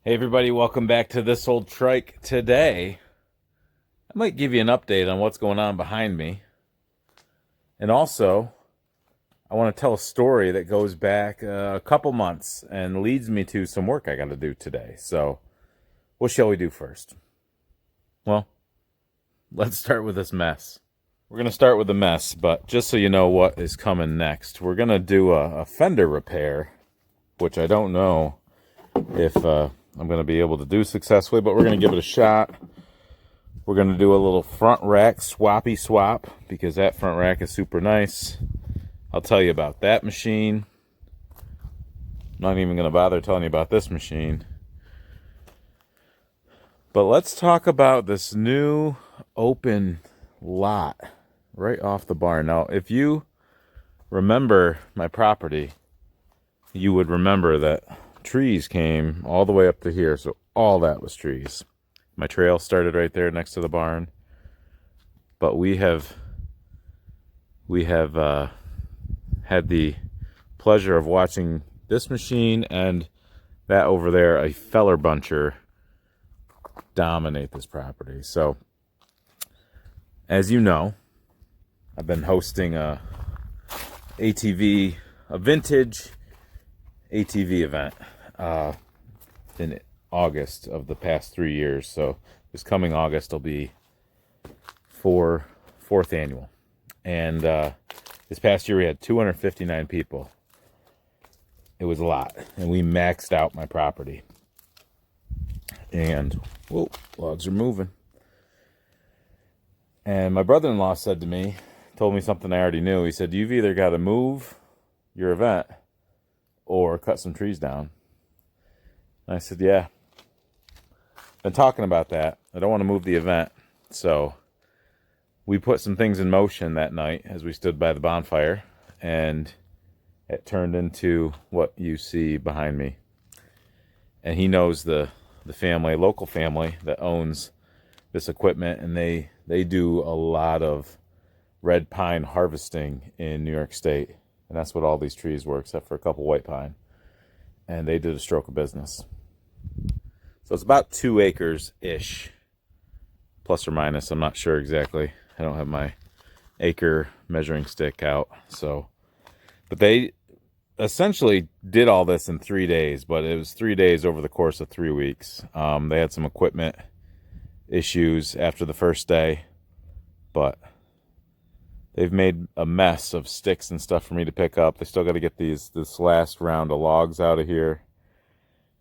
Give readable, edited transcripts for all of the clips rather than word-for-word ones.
Hey everybody, welcome back to This Old Trike. Today, I might give you an update on what's going on behind me. And also, I want to tell a story that goes back a couple months and leads me to some work I got to do today. So, what shall we do first? Well, let's start with this mess. We're going to start with the mess, but just so you know what is coming next, we're going to do a fender repair, which I don't know if I'm going to be able to do successfully, but we're going to give it a shot. We're going to do a little front rack swappy swap because that front rack is super nice. I'll tell you about that machine. I'm not even going to bother telling you about this machine. But let's talk about this new open lot right off the barn. Now, if you remember my property, you would remember that trees came all the way up to here, so all that was trees. My trail started right there next to the barn, but we have had the pleasure of watching this machine and that over there, a feller buncher, dominate this property. So as you know, I've been hosting a vintage ATV event in August of the past 3 years. So this coming August will be fourth annual. And this past year we had 259 people. It was a lot. And we maxed out my property. And, whoa, logs are moving. And my brother-in-law said to me, told me something I already knew. He said, you've either got to move your event or cut some trees down. And I said, yeah. Been talking about that. I don't want to move the event. So we put some things in motion that night as we stood by the bonfire, and it turned into what you see behind me. And he knows the family, local family that owns this equipment, and they do a lot of red pine harvesting in New York State. And that's what all these trees were, except for a couple white pine. And they did a stroke of business. So it's about 2 acres-ish, plus or minus. I'm not sure exactly. I don't have my acre measuring stick out. But they essentially did all this in 3 days, but it was 3 days over the course of 3 weeks. They had some equipment issues after the first day, but they've made a mess of sticks and stuff for me to pick up. They still got to get this last round of logs out of here.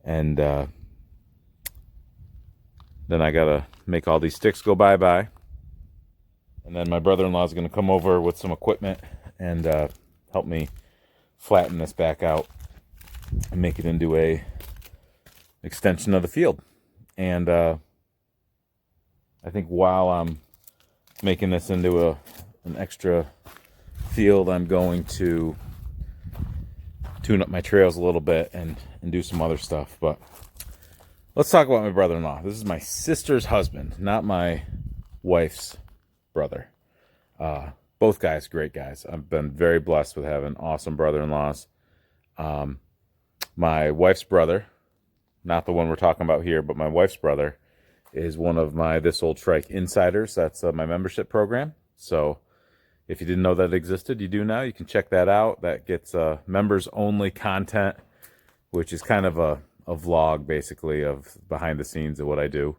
And then I got to make all these sticks go bye-bye. And then my brother-in-law is going to come over with some equipment and help me flatten this back out and make it into a extension of the field. And I think while I'm making this into an extra field, I'm going to tune up my trails a little bit and do some other stuff. But let's talk about my brother-in-law. This is my sister's husband, not my wife's brother. Both guys, great guys. I've been very blessed with having awesome brother-in-laws. My wife's brother, not the one we're talking about here, but my wife's brother is one of my This Old Trike Insiders. That's my membership program. So if you didn't know that existed, you do now. You can check that out. That gets members-only content, which is kind of a vlog, basically, of behind the scenes of what I do.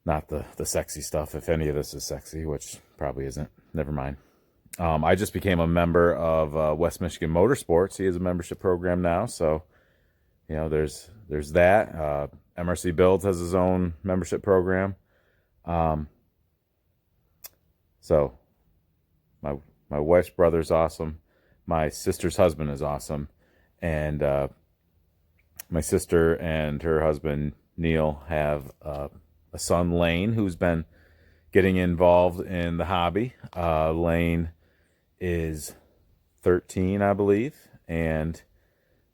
Not the sexy stuff, if any of this is sexy, which probably isn't. Never mind. I just became a member of West Michigan Motorsports. He has a membership program now, so you know there's that. MRC Builds has his own membership program. So my wife's brother's awesome. My sister's husband is awesome. And my sister and her husband, Neil, have a son, Lane, who's been getting involved in the hobby. Lane is 13, I believe. And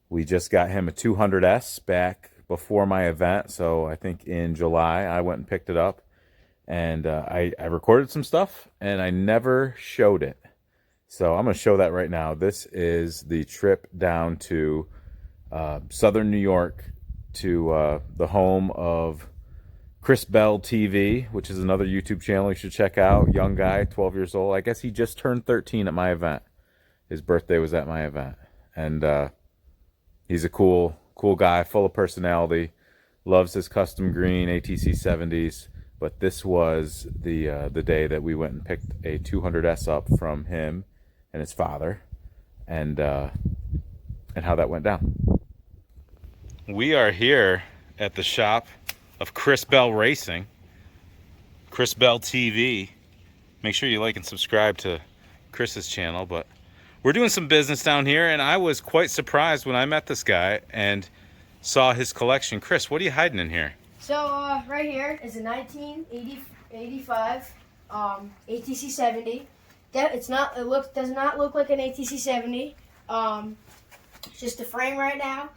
we just got him a 200S back before my event. So I think in July, I went and picked it up. And I recorded some stuff, and I never showed it. So I'm going to show that right now. This is the trip down to southern New York to the home of Chris Bell TV, which is another YouTube channel you should check out. Young guy, 12 years old. I guess he just turned 13 at my event. His birthday was at my event. And he's a cool guy, full of personality. Loves his custom green ATC 70s. But this was the day that we went and picked a 200S up from him and his father, and how that went down. We are here at the shop of Chris Bell Racing, Chris Bell TV. Make sure you like and subscribe to Chris's channel. But we're doing some business down here, and I was quite surprised when I met this guy and saw his collection. Chris, what are you hiding in here? So right here is a 1985 ATC 70. Does not look like an ATC 70. It's just a frame right now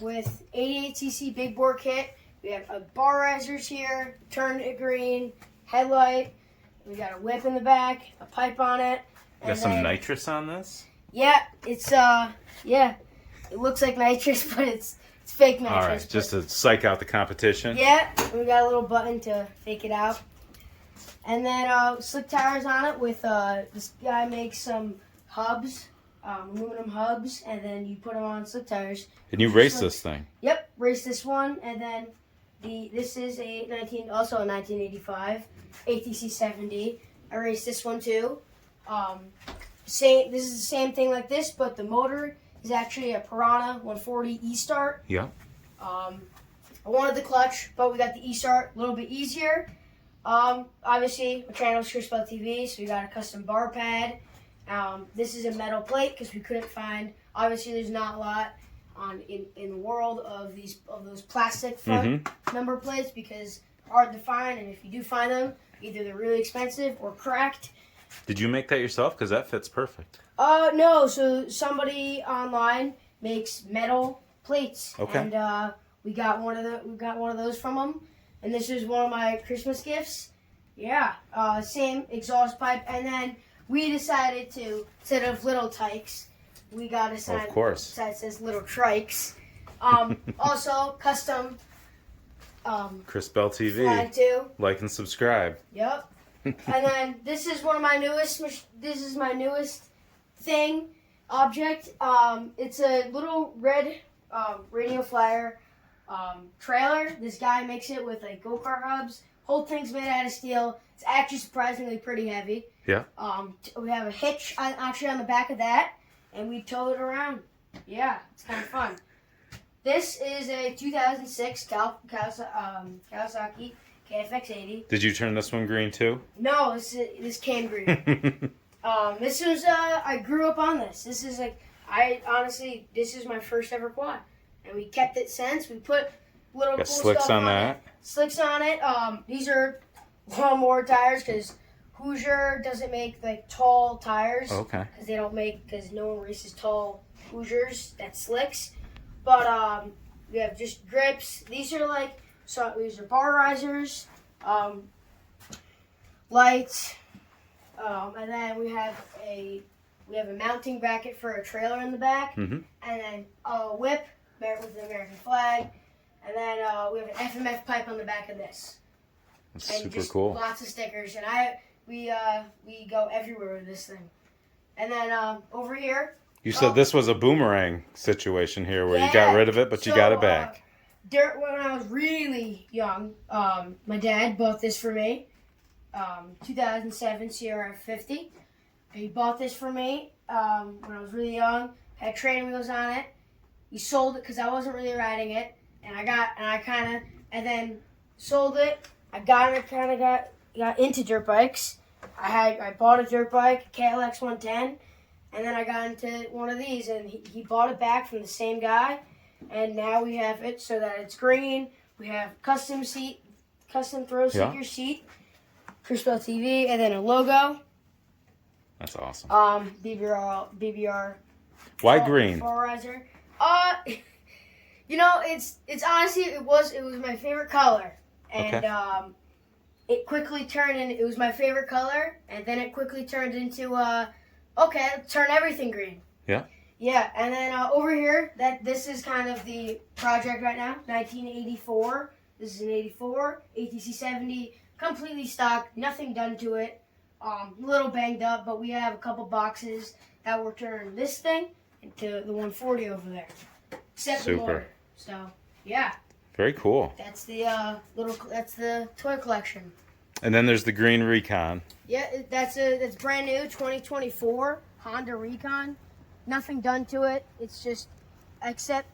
with 88cc big bore kit. We have bar risers here, turned to green, headlight. We got a whip in the back, a pipe on it. Got some nitrous on this? Yeah, it's yeah, it looks like nitrous, but it's fake nitrous. All right, just to psych out the competition. Yeah, we got a little button to fake it out. And then slick tires on it with, this guy makes some hubs, aluminum hubs, and then you put them on slick tires. And you race this thing? Yep, race this one, and then this is also a 1985 ATC 70. I raced this one too. This is the same thing like this, but the motor is actually a Piranha 140 E-Start. Yeah. I wanted the clutch, but we got the E-Start, a little bit easier. Obviously, my channel is Chris Bell TV, so we got a custom bar pad. This is a metal plate because we couldn't find. Obviously, there's not a lot in the world of those plastic front number plates because hard to find, and if you do find them, either they're really expensive or cracked. Did you make that yourself? Because that fits perfect. No. So somebody online makes metal plates, okay. And we got one of those from them. And this is one of my Christmas gifts. Yeah, same exhaust pipe. And then we decided to, instead of little tykes, we got a sign that says little trikes. Also, custom Chris Bell TV. flag too. Like and subscribe. Yep. And then this is one of my newest. This is my newest object. It's a little red radio flyer. Trailer. This guy makes it with like go-kart hubs. Whole thing's made out of steel. It's actually surprisingly pretty heavy. Yeah. We have a hitch actually on the back of that, and we tow it around. Yeah, it's kind of fun. This is a 2006 Kawasaki KFX80. Did you turn this one green too? No, this came green. This was I grew up on this. This is this is my first ever quad. And we kept it since. We put little cool slicks stuff on that. Slicks on it. These are lawnmower tires because Hoosier doesn't make like tall tires. Okay. Because no one races tall Hoosiers. That's slicks. But we have just grips. These are these are bar risers, lights, and then we have a mounting bracket for a trailer in the back, and then a whip with the American flag, and then we have an FMF pipe on the back of this. That's and super just cool. Lots of stickers, and we go everywhere with this thing. And then over here. You said this was a boomerang situation here where you got rid of it, but you got it back. When I was really young, my dad bought this for me. 2007 CRF 50. He bought this for me when I was really young. Had training wheels on it. We sold it because I wasn't really riding it, and then sold it. I got into dirt bikes. I bought a dirt bike, KLX 110, and then I got into one of these, and he bought it back from the same guy, and now we have it so that it's green. We have custom throw seeker seat, Chris Bell TV, and then a logo. That's awesome. BBR. Why green? Riser. It's honestly it was my favorite color, and it quickly turned and it was my favorite color, and then it quickly turned into let's turn everything green. Yeah. Yeah, and then over here, this is kind of the project right now, 1984. This is an 84, ATC 70, completely stock, nothing done to it. A little banged up, but we have a couple boxes that will turn this thing into the 140 over there. Except the motor. So, yeah. Very cool. That's the that's the toy collection. And then there's the green Recon. Yeah, that's brand new, 2024 Honda Recon. Nothing done to it. It's just except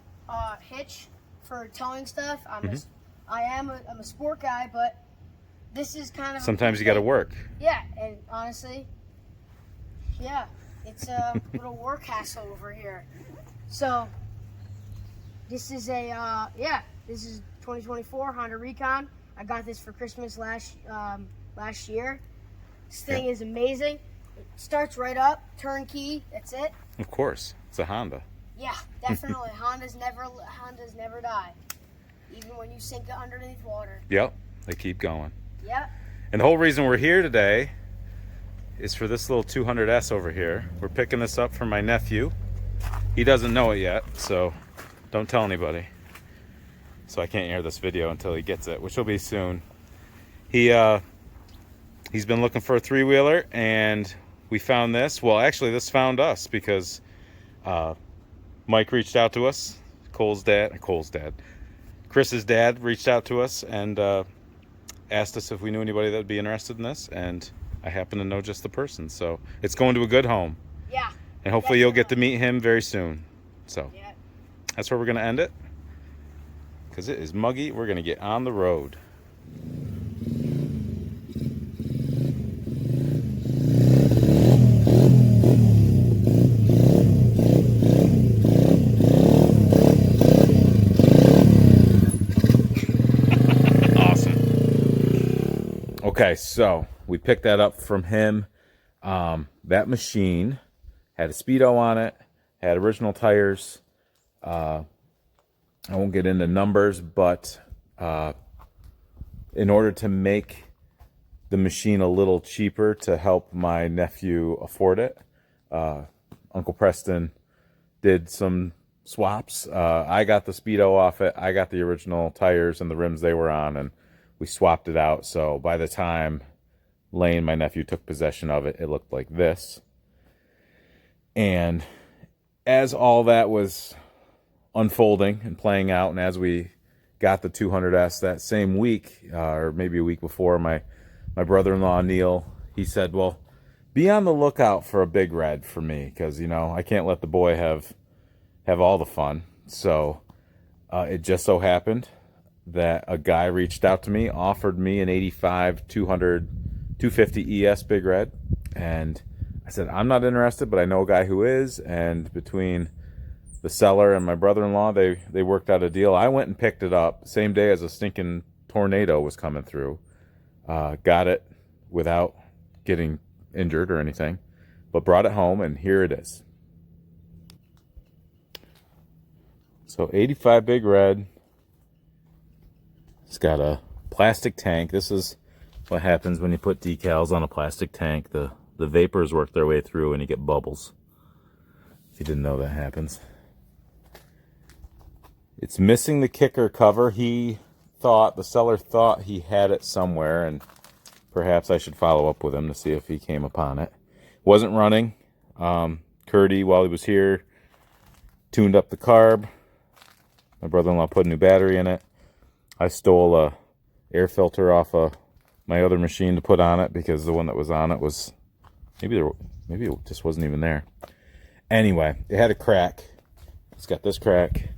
hitch for towing stuff. I'm a sport guy, but this is kind of sometimes you got to work. Yeah, and honestly, yeah, it's a little work hassle over here. So this is this is 2024 Honda Recon. I got this for Christmas last year. This thing is amazing. It starts right up, turnkey. That's it. Of course, it's a Honda. Yeah, definitely. Hondas never die, even when you sink it underneath water. Yep, they keep going. Yep. And the whole reason we're here today is for this little 200S over here. We're picking this up for my nephew. He doesn't know it yet, so don't tell anybody. So I can't air this video until he gets it, which will be soon. He's been looking for a three-wheeler, and we found this. Well, actually, this found us because Mike reached out to us. Chris's dad reached out to us and asked us if we knew anybody that would be interested in this, and I happen to know just the person. So it's going to a good home. Yeah. And hopefully you'll get to meet him very soon. So that's where we're going to end it. Because it is muggy, we're going to get on the road. Awesome. Okay, so we picked that up from him. That machine had a Speedo on it, had original tires. I won't get into numbers, but in order to make the machine a little cheaper to help my nephew afford it, Uncle Preston did some swaps. I got the Speedo off it. I got the original tires and the rims they were on, and we swapped it out. So by the time Lane, my nephew, took possession of it, it looked like this. And as all that was unfolding and playing out, and as we got the 200S that same week, or maybe a week before, my brother-in-law Neil, he said, well, be on the lookout for a big red for me, because I can't let the boy have all the fun. So it just so happened that a guy reached out to me, offered me an 85 250 ES big red, and I said, I'm not interested, but I know a guy who is. And between the seller and my brother-in-law, they worked out a deal. I went and picked it up same day as a stinking tornado was coming through. Got it without getting injured or anything, but brought it home, and here it is. So 85 big red. It's got a plastic tank. This is what happens when you put decals on a plastic tank. The vapors work their way through and you get bubbles. If you didn't know that happens. It's missing the kicker cover. The seller thought he had it somewhere, and perhaps I should follow up with him to see if he came upon it. Wasn't running. Curdy, while he was here, tuned up the carb. My brother-in-law put a new battery in it. I stole a air filter off of my other machine to put on it, because the one that was on it was maybe it just wasn't even there. Anyway, it had a crack. It's got this crack,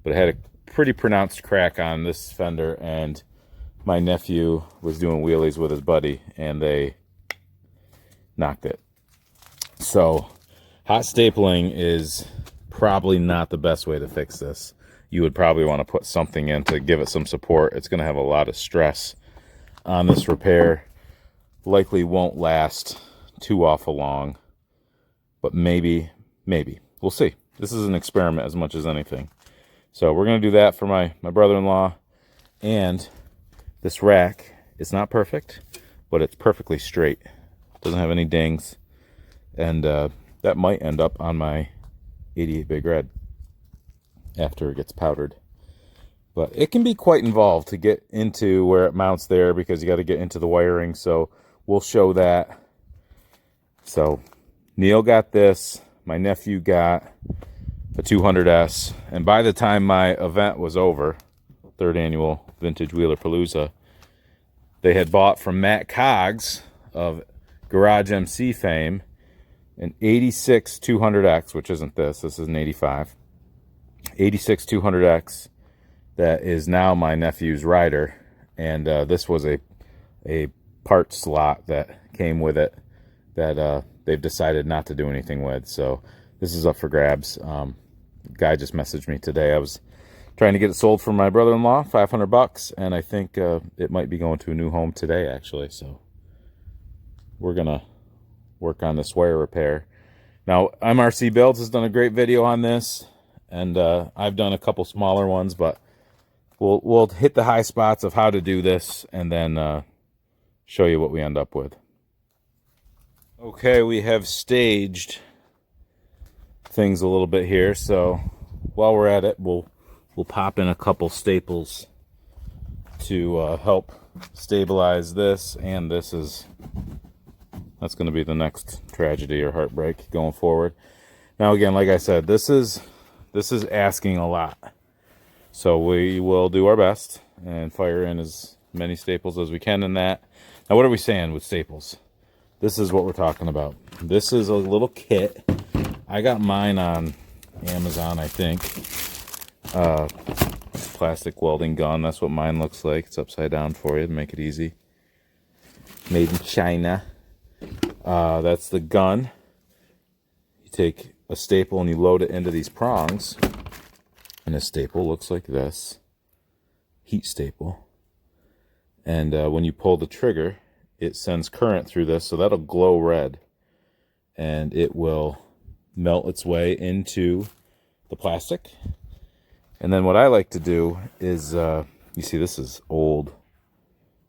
but it had a pretty pronounced crack on this fender, and my nephew was doing wheelies with his buddy, and they knocked it. So hot stapling is probably not the best way to fix this. You would probably want to put something in to give it some support. It's going to have a lot of stress on this repair. Likely won't last too awful long, but maybe. We'll see. This is an experiment as much as anything. So we're going to do that for my brother-in-law. And this rack is not perfect, but it's perfectly straight. Doesn't have any dings. And that might end up on my 88 Big Red after it gets powdered. But it can be quite involved to get into where it mounts there, because you got to get into the wiring. So we'll show that. So Neil got this. My nephew got a 200S. And by the time my event was over, 3rd annual Vintage Wheeler Palooza, they had bought from Matt Coggs of Garage MC fame an 86 200X, which isn't this. This is an 85. 86 200X. That is now my nephew's rider, and this was a part slot that came with it that they've decided not to do anything with. So this is up for grabs. Guy just messaged me today. I was trying to get it sold for my brother-in-law, $500, and I think it might be going to a new home today, actually. So we're gonna work on this wire repair. Now, MRC Builds has done a great video on this, and I've done a couple smaller ones, but we'll hit the high spots of how to do this, and then show you what we end up with. Okay, we have staged things a little bit here, so while we're at it, we'll pop in a couple staples to help stabilize this, and that's going to be the next tragedy or heartbreak going forward. Now, again, like I said, this is asking a lot. So we will do our best and fire in as many staples as we can in that. Now, what are we saying with staples? This is what we're talking about. This is a little kit. I got mine on Amazon, I think. Plastic welding gun. That's what mine looks like. It's upside down for you to make it easy. Made in China. That's the gun. You take a staple and you load it into these prongs. And a staple looks like this. Heat staple. And when you pull the trigger, it sends current through this, so that'll glow red. And it will melt its way into the plastic. And then what I like to do is, you see this is old,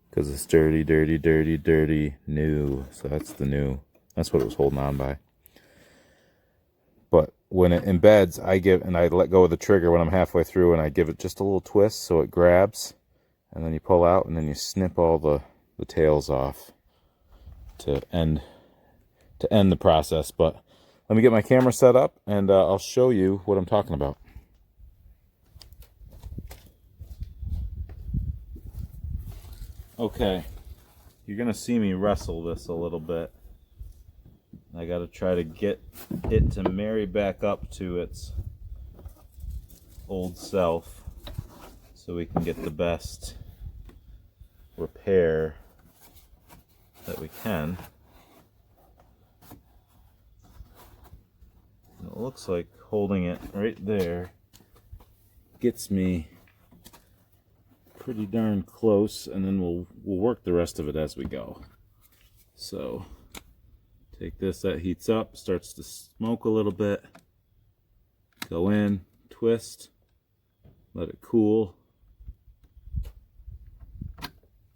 because it's dirty, dirty, dirty, dirty, new. So that's the new. That's what it was holding on by. But when it embeds, I let go of the trigger when I'm halfway through, and I give it just a little twist so it grabs, and then you pull out, and then you snip all the tails off to end the process. But let me get my camera set up, and I'll show you what I'm talking about. Okay, you're gonna see me wrestle this a little bit. I got to try to get it to marry back up to its old self so we can get the best repair that we can. And it looks like holding it right there gets me pretty darn close, and then we'll work the rest of it as we go. So take this, that heats up, starts to smoke a little bit. Go in, twist, let it cool,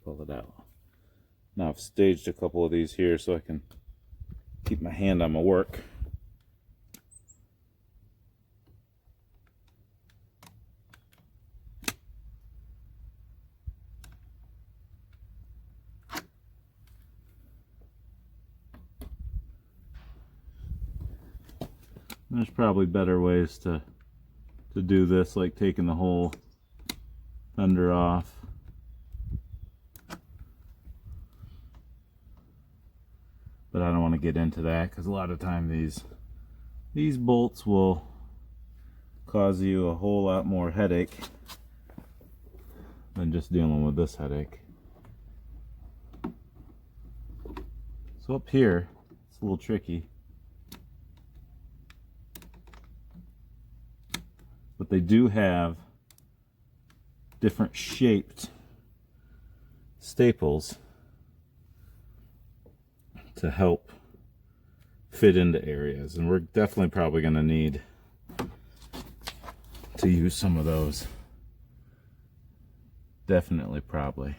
pull it out. Now I've staged a couple of these here so I can keep my hand on my work. There's probably better ways to do this, like taking the whole fender off. But I don't want to get into that, because a lot of time these bolts will cause you a whole lot more headache than just dealing with this headache. So up here, it's a little tricky. But they do have different shaped staples to help fit into areas, and we're definitely probably going to need to use some of those. Definitely, probably.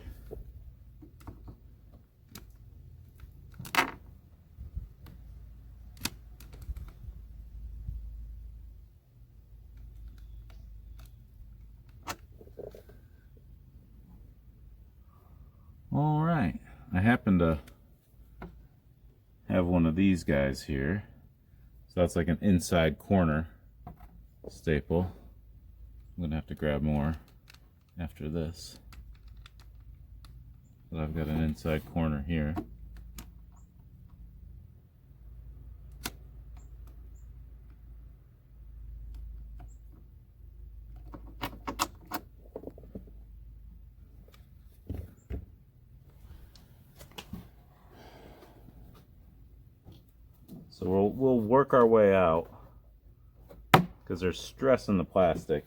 I happen to have one of these guys here. So that's like an inside corner staple. I'm gonna have to grab more after this. But I've got an inside corner here. So we'll work our way out because there's stress in the plastic.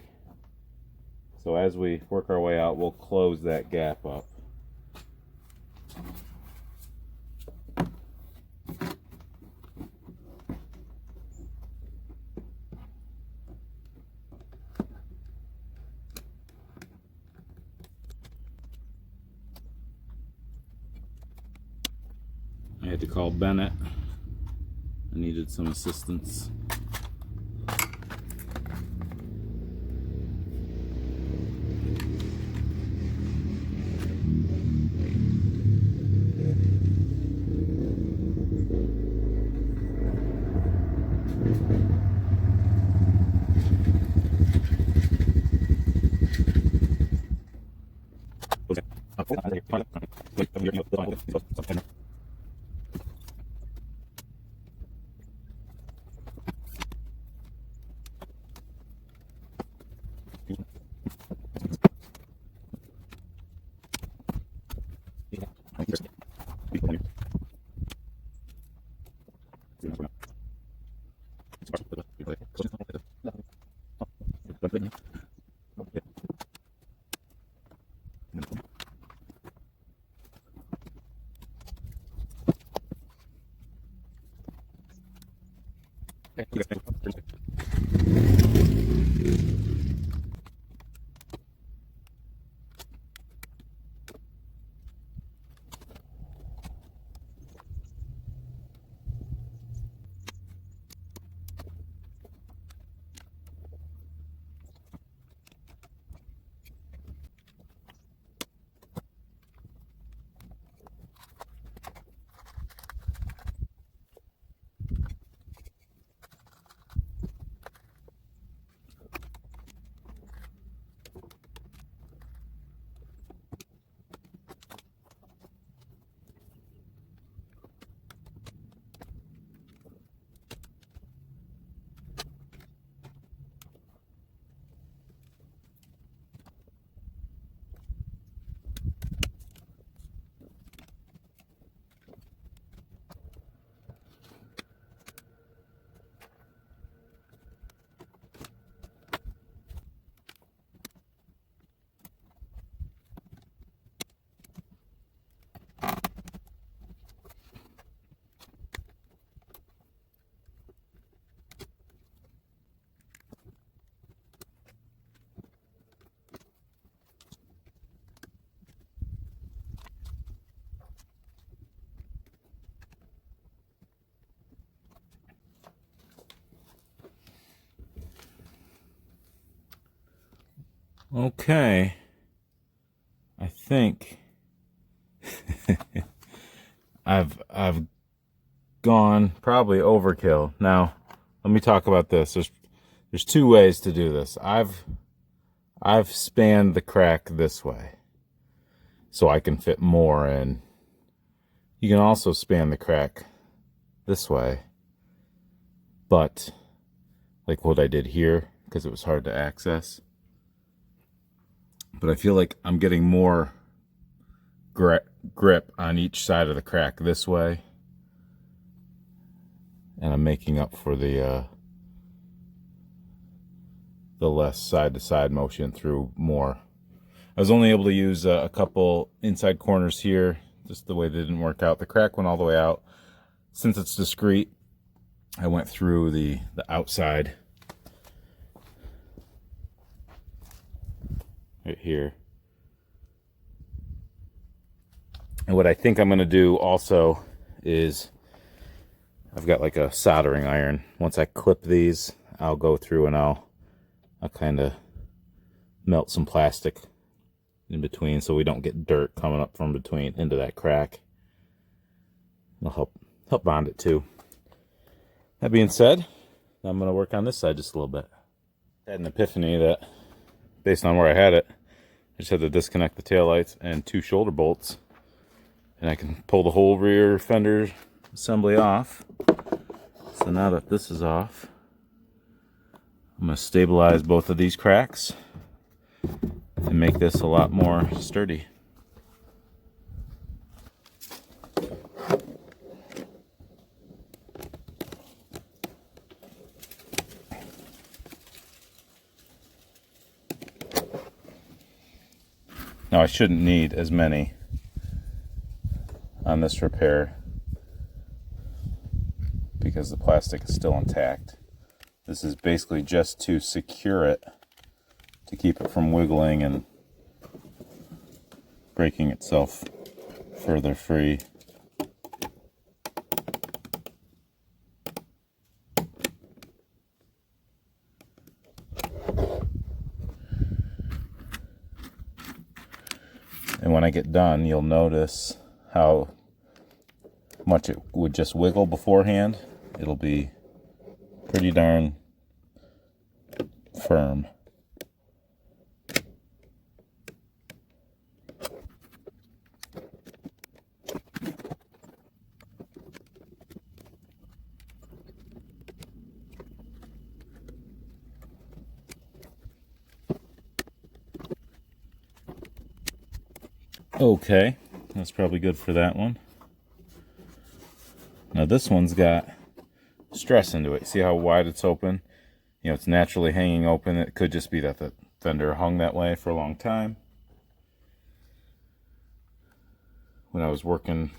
So as we work our way out, we'll close that gap up. I had to call Bennett. I needed some assistance. Okay, I think I've gone probably overkill. Now, let me talk about this. There's two ways to do this. I've spanned the crack this way so I can fit more in. You can also span the crack this way, but like what I did here, because it was hard to access. But I feel like I'm getting more grip on each side of the crack this way, and I'm making up for the less side-to-side motion through more. I was only able to use a couple inside corners here, just the way they didn't work out. The crack went all the way out. Since it's discrete, I went through the outside right here. And what I think I'm going to do also is I've got like a soldering iron. Once I clip these, I'll go through and I'll kind of melt some plastic in between so we don't get dirt coming up from between into that crack. It'll help bond it too. That being said, I'm going to work on this side just a little bit. I had an epiphany that, based on where I had it, I just had to disconnect the taillights and 2 shoulder bolts, and I can pull the whole rear fender assembly off. So now that this is off, I'm going to stabilize both of these cracks and make this a lot more sturdy. Now I shouldn't need as many on this repair because the plastic is still intact. This is basically just to secure it, to keep it from wiggling and breaking itself further free. And when I get done, you'll notice how much it would just wiggle beforehand. It'll be pretty darn firm. Okay, that's probably good for that one. Now this one's got stress into it. See how wide it's open? You know, it's naturally hanging open. It could just be that the fender hung that way for a long time. When I was working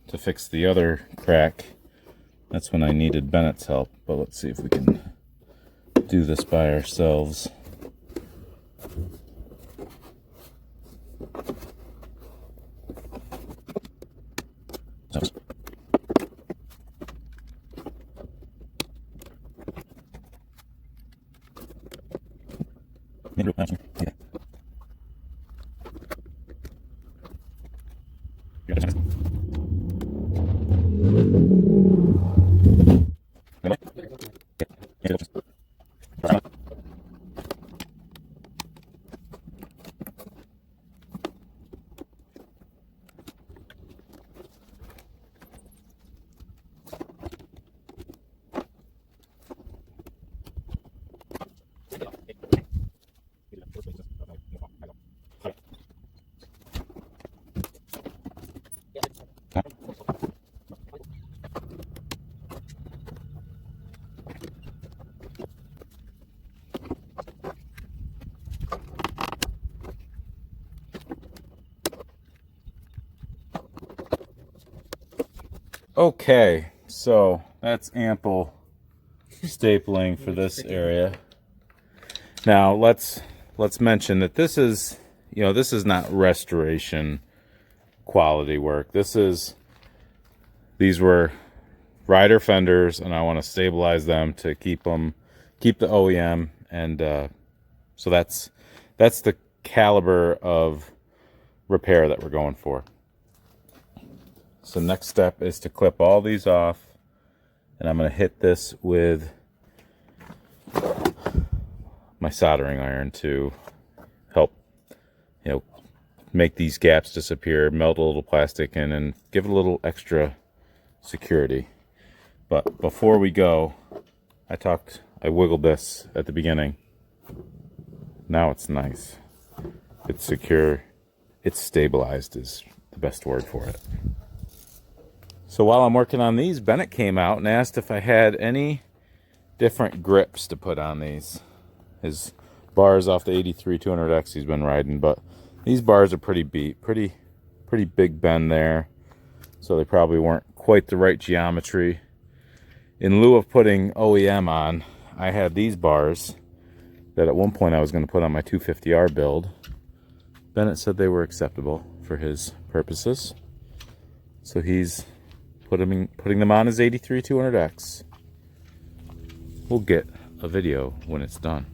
to fix the other crack, that's when I needed Bennett's help. But let's see if we can do this by ourselves. Okay, so that's ample stapling for this area. Now let's mention that this is, you know, this is not restoration quality work. These were rider fenders, and I want to stabilize them to keep the OEM, and so that's the caliber of repair that we're going for. So next step is to clip all these off, and I'm going to hit this with my soldering iron to help, you know, make these gaps disappear, melt a little plastic in, and give it a little extra security. But before we go, I wiggled this at the beginning. Now it's nice. It's secure. It's stabilized is the best word for it. So while I'm working on these, Bennett came out and asked if I had any different grips to put on these. His bars off the 83 200X he's been riding, but these bars are pretty beat, pretty big bend there, so they probably weren't quite the right geometry. In lieu of putting OEM on, I had these bars that at one point I was going to put on my 250R build. Bennett said they were acceptable for his purposes, so he's putting them on his 83 200X. We'll get a video when it's done.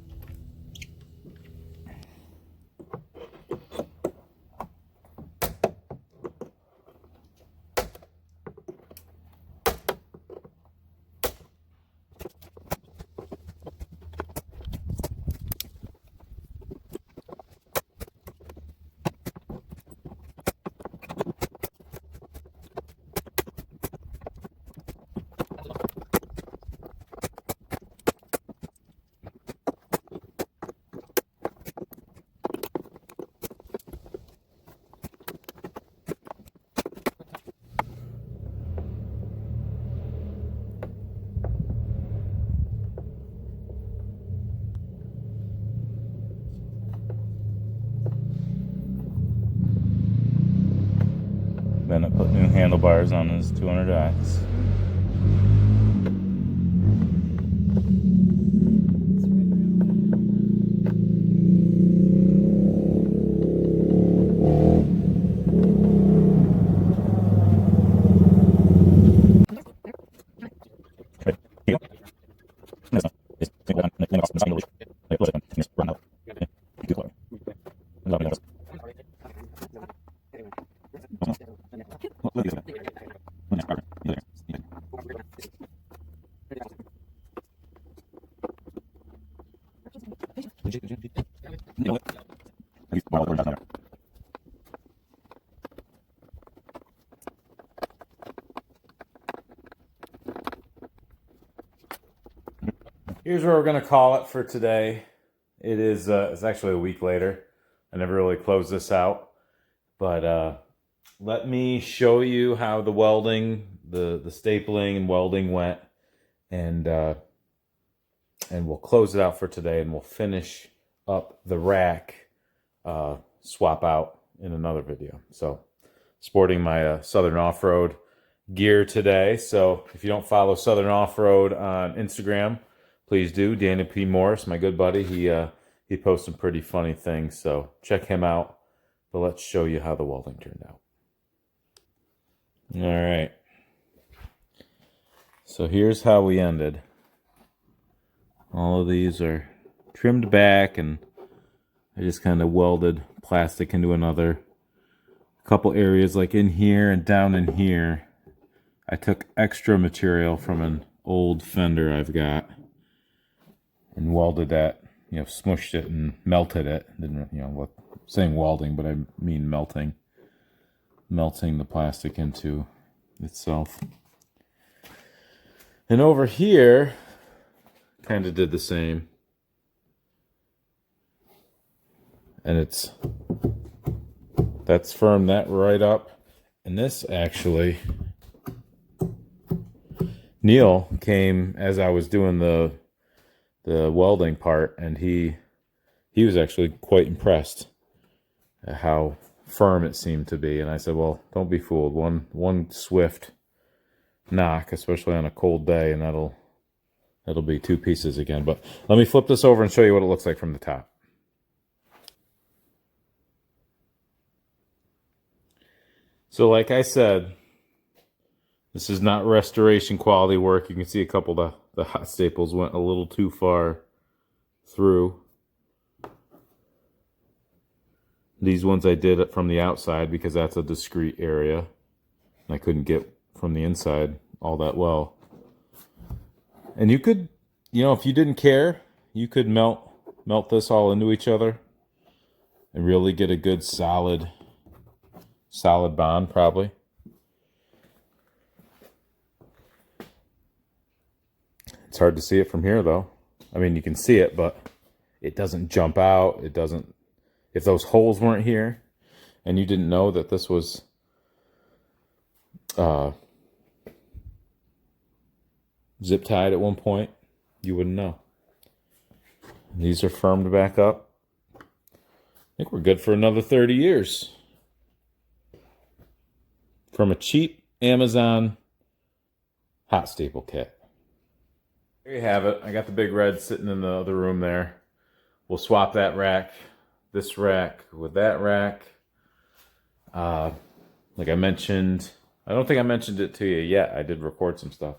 Bennett put new handlebars on his 200X. Here's where we're gonna call it for today. It is it's actually a week later. I never really closed this out, but let me show you how the welding, the stapling and welding went, and we'll close it out for today, and we'll finish up the rack swap out in another video. So, sporting my Southern Off-Road gear today. So if you don't follow Southern Off-Road on Instagram, please do. Daniel P. Morris, my good buddy, he posts some pretty funny things, so check him out. But let's show you how the welding turned out. All right. So here's how we ended. All of these are trimmed back, and I just kind of welded plastic into another. A couple areas like in here and down in here, I took extra material from an old Fender I've got and welded that, smushed it and melted it. Didn't, saying welding, but I mean melting the plastic into itself. And over here, kind of did the same. And that's firmed that right up. And this actually, Neil came as I was doing the welding part, and he was actually quite impressed at how firm it seemed to be. And I said, well, don't be fooled. One swift knock, especially on a cold day, and that'll be two pieces again. But let me flip this over and show you what it looks like from the top. So like I said, this is not restoration quality work. You can see a couple of the hot staples went a little too far through. These ones I did it from the outside because that's a discrete area. I couldn't get from the inside all that well. And you could, if you didn't care, you could melt this all into each other and really get a good solid bond, probably. It's hard to see it from here, though. I mean, you can see it, but it doesn't jump out. It doesn't. If those holes weren't here, and you didn't know that this was zip tied at one point, you wouldn't know. These are firmed back up. I think we're good for another 30 years. From a cheap Amazon hot staple kit. There you have it. I got the big red sitting in the other room there. We'll swap that rack, this rack with that rack. Like I mentioned, I don't think I mentioned it to you yet. I did record some stuff.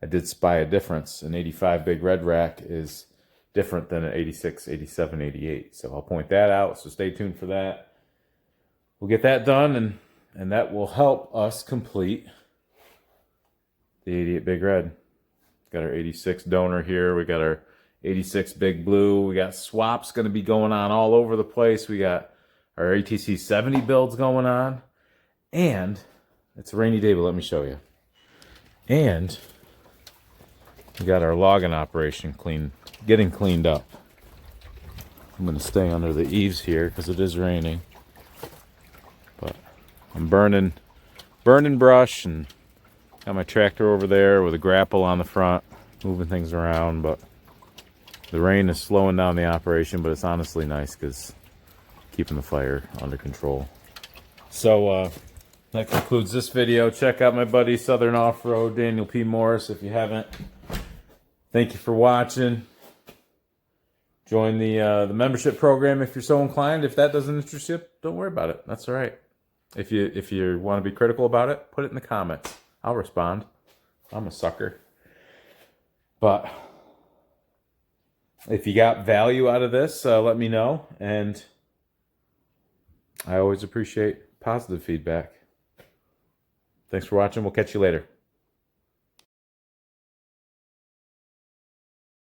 I did spy a difference. An 85 big red rack is different than an 86, 87, 88. So I'll point that out. So stay tuned for that. We'll get that done, and that will help us complete the 88 big red. Got our 86 donor here. We got our 86 big blue. We got swaps going to be going on all over the place. We got our ATC 70 builds going on. And it's a rainy day, but let me show you. And we got our logging operation getting cleaned up. I'm going to stay under the eaves here because it is raining. But I'm burning brush and got my tractor over there with a grapple on the front, moving things around. But the rain is slowing down the operation, but it's honestly nice because keeping the fire under control. So That concludes this video. Check out my buddy Southern Off-Road, Daniel P. Morris, if you haven't. Thank you for watching. Join the membership program if you're so inclined. If that doesn't interest you, don't worry about it. That's all right. If you want to be critical about it, put it in the comments. I'll respond. I'm a sucker. But if you got value out of this, let me know. And I always appreciate positive feedback. Thanks for watching. We'll catch you later.